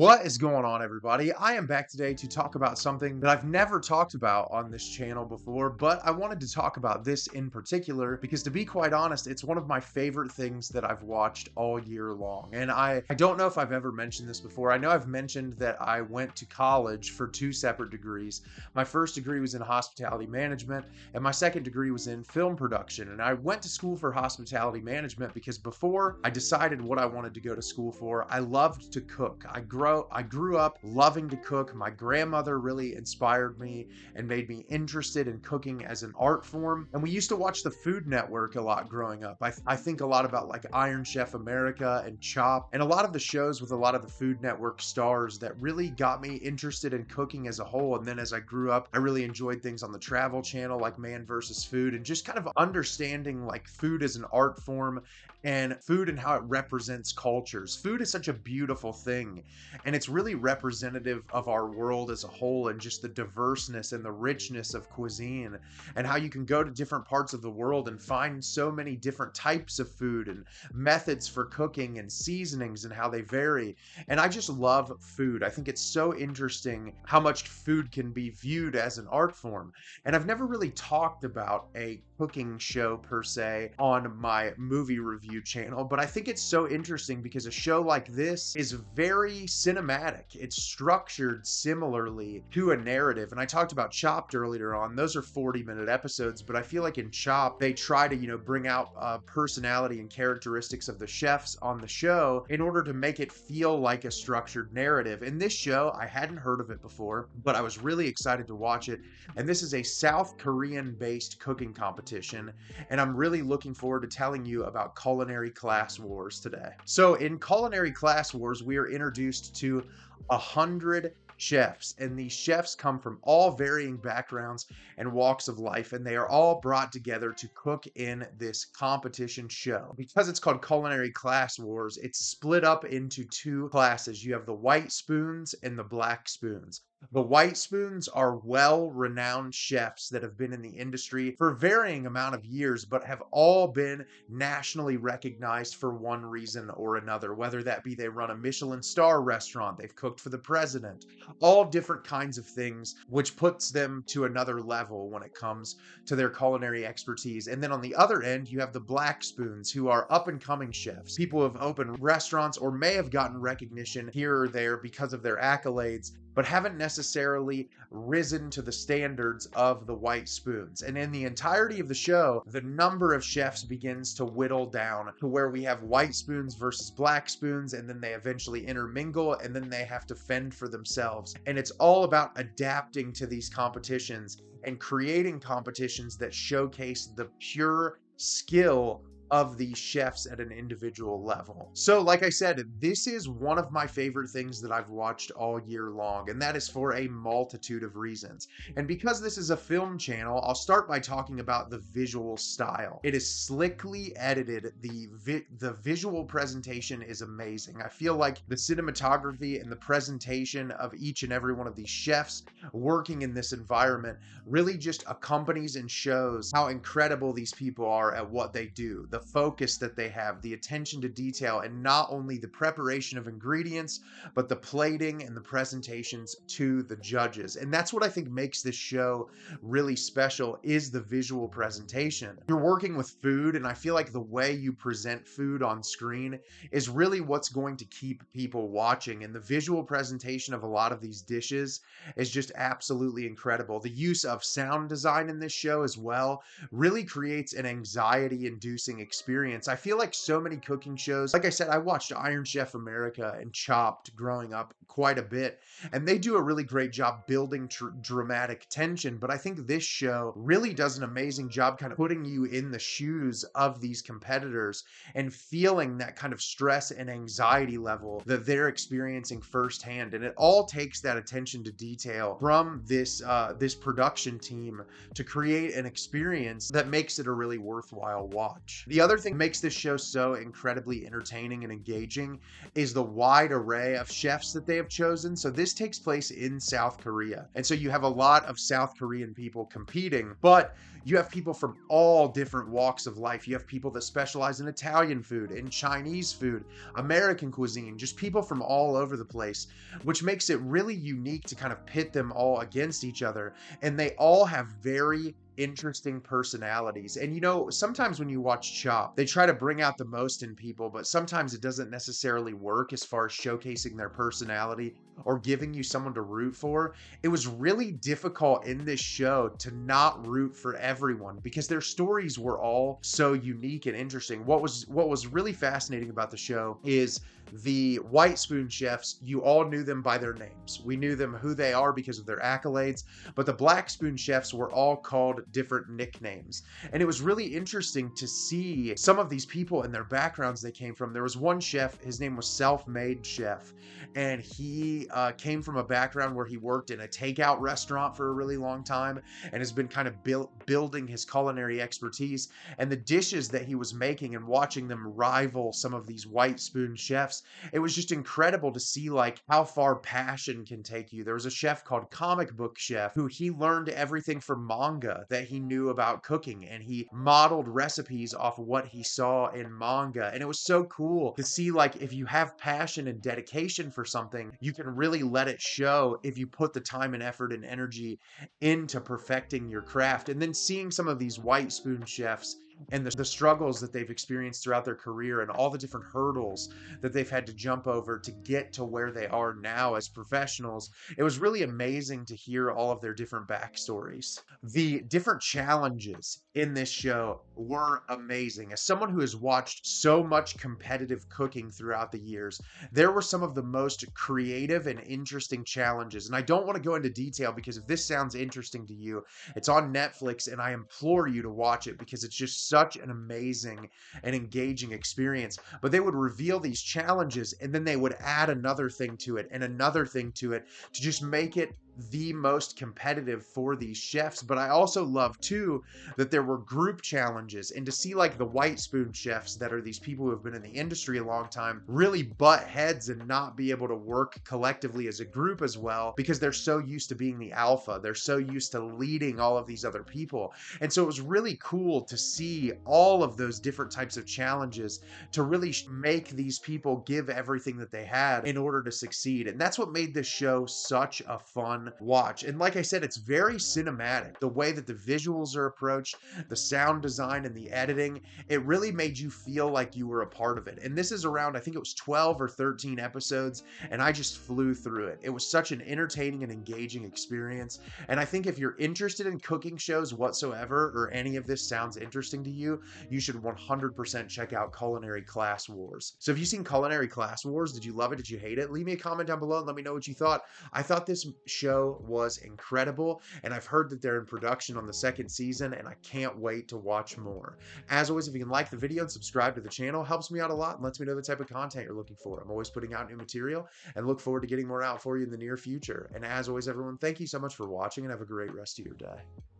What is going on, everybody? I am back today to talk about something that I've never talked about on this channel before, but I wanted to talk about this in particular because, to be quite honest, it's one of my favorite things that I've watched all year long. And I don't know if I've ever mentioned this before. I know I've mentioned that I went to college for two separate degrees. My first degree was in hospitality management, and my second degree was in film production. And I went to school for hospitality management because before I decided what I wanted to go to school for, I loved to cook. I grew up loving to cook. My grandmother really inspired me and made me interested in cooking as an art form. And we used to watch the Food Network a lot growing up. I think a lot about like Iron Chef America and Chop and a lot of the shows with a lot of the Food Network stars that really got me interested in cooking as a whole. And then as I grew up, I really enjoyed things on the Travel Channel like Man vs. Food and just kind of understanding like food as an art form and food and how it represents cultures. Food is such a beautiful thing, and it's really representative of our world as a whole and just the diverseness and the richness of cuisine and how you can go to different parts of the world and find so many different types of food and methods for cooking and seasonings and how they vary. And I just love food. I think it's so interesting how much food can be viewed as an art form. And I've never really talked about a cooking show per se on my movie review channel, but I think it's so interesting because a show like this is very cinematic. It's structured similarly to a narrative. And I talked about Chopped earlier on. Those are 40-minute episodes, but I feel like in Chopped, they try to, bring out personality and characteristics of the chefs on the show in order to make it feel like a structured narrative. In this show, I hadn't heard of it before, but I was really excited to watch it. And this is a South Korean-based cooking competition, and I'm really looking forward to telling you about Culinary Class Wars today. So in Culinary Class Wars, we are introduced to 100 chefs, and these chefs come from all varying backgrounds and walks of life, and they are all brought together to cook in this competition show. Because it's called Culinary Class Wars, it's split up into two classes. You have the white spoons and the black spoons. The white spoons are well-renowned chefs that have been in the industry for a varying amount of years, but have all been nationally recognized for one reason or another, whether that be they run a Michelin star restaurant, they've cooked for the president, all different kinds of things, which puts them to another level when it comes to their culinary expertise. And then on the other end, you have the black spoons, who are up-and-coming chefs, people who have opened restaurants or may have gotten recognition here or there because of their accolades, but haven't necessarily risen to the standards of the white spoons. And in the entirety of the show, the number of chefs begins to whittle down to where we have white spoons versus black spoons, and then they eventually intermingle, and then they have to fend for themselves. And it's all about adapting to these competitions and creating competitions that showcase the pure skill of these chefs at an individual level. So like I said, this is one of my favorite things that I've watched all year long, and that is for a multitude of reasons. And because this is a film channel, I'll start by talking about the visual style. It is slickly edited. The visual presentation is amazing. I feel like the cinematography and the presentation of each and every one of these chefs working in this environment really just accompanies and shows how incredible these people are at what they do. The focus that they have, the attention to detail, and not only the preparation of ingredients, but the plating and the presentations to the judges. And that's what I think makes this show really special, is the visual presentation. You're working with food, and I feel like the way you present food on screen is really what's going to keep people watching. And the visual presentation of a lot of these dishes is just absolutely incredible. The use of sound design in this show as well really creates an anxiety-inducing experience. I feel like so many cooking shows, like I said, I watched Iron Chef America and Chopped growing up quite a bit, and they do a really great job building dramatic tension, but I think this show really does an amazing job kind of putting you in the shoes of these competitors and feeling that kind of stress and anxiety level that they're experiencing firsthand. And it all takes that attention to detail from this production team to create an experience that makes it a really worthwhile watch. The other thing that makes this show so incredibly entertaining and engaging is the wide array of chefs that they have chosen. So this takes place in South Korea. And so you have a lot of South Korean people competing, but you have people from all different walks of life. You have people that specialize in Italian food, in Chinese food, American cuisine, just people from all over the place, which makes it really unique to kind of pit them all against each other. And they all have very interesting personalities. And you know, sometimes when you watch Chop, they try to bring out the most in people, but sometimes it doesn't necessarily work as far as showcasing their personality or giving you someone to root for. It was really difficult in this show to not root for everyone because their stories were all so unique and interesting. What was really fascinating about the show is the White Spoon chefs, you all knew them by their names. We knew them who they are because of their accolades, but the Black Spoon chefs were all called different nicknames. And it was really interesting to see some of these people and their backgrounds they came from. There was one chef, his name was Self-Made Chef, and he came from a background where he worked in a takeout restaurant for a really long time and has been kind of building his culinary expertise. And the dishes that he was making and watching them rival some of these White Spoon chefs, it was just incredible to see like how far passion can take you. There was a chef called Comic Book Chef who he learned everything from manga that he knew about cooking, and he modeled recipes off of what he saw in manga. And it was so cool to see like if you have passion and dedication for something, you can really let it show if you put the time and effort and energy into perfecting your craft. And then seeing some of these White Spoon chefs and the struggles that they've experienced throughout their career and all the different hurdles that they've had to jump over to get to where they are now as professionals. It was really amazing to hear all of their different backstories. The different challenges in this show were amazing. As someone who has watched so much competitive cooking throughout the years, there were some of the most creative and interesting challenges. And I don't want to go into detail because if this sounds interesting to you, it's on Netflix and I implore you to watch it because it's just such an amazing and engaging experience. But they would reveal these challenges and then they would add another thing to it and another thing to it to just make it the most competitive for these chefs. But I also love too that there were group challenges, and to see like the White Spoon chefs that are these people who have been in the industry a long time really butt heads and not be able to work collectively as a group as well because they're so used to being the alpha. They're so used to leading all of these other people. And so it was really cool to see all of those different types of challenges to really make these people give everything that they had in order to succeed. And that's what made this show such a fun watch. And like I said, it's very cinematic. The way that the visuals are approached, the sound design and the editing, it really made you feel like you were a part of it. And this is around, I think it was 12 or 13 episodes, and I just flew through it. It was such an entertaining and engaging experience. And I think if you're interested in cooking shows whatsoever, or any of this sounds interesting to you, you should 100% check out Culinary Class Wars. So have you seen Culinary Class Wars? Did you love it? Did you hate it? Leave me a comment down below and let me know what you thought. I thought this show was incredible, and I've heard that they're in production on the second season, and I can't wait to watch more. As always, if you can like the video and subscribe to the channel, helps me out a lot and lets me know the type of content you're looking for. I'm always putting out new material and look forward to getting more out for you in the near future. And as always, everyone, thank you so much for watching and have a great rest of your day.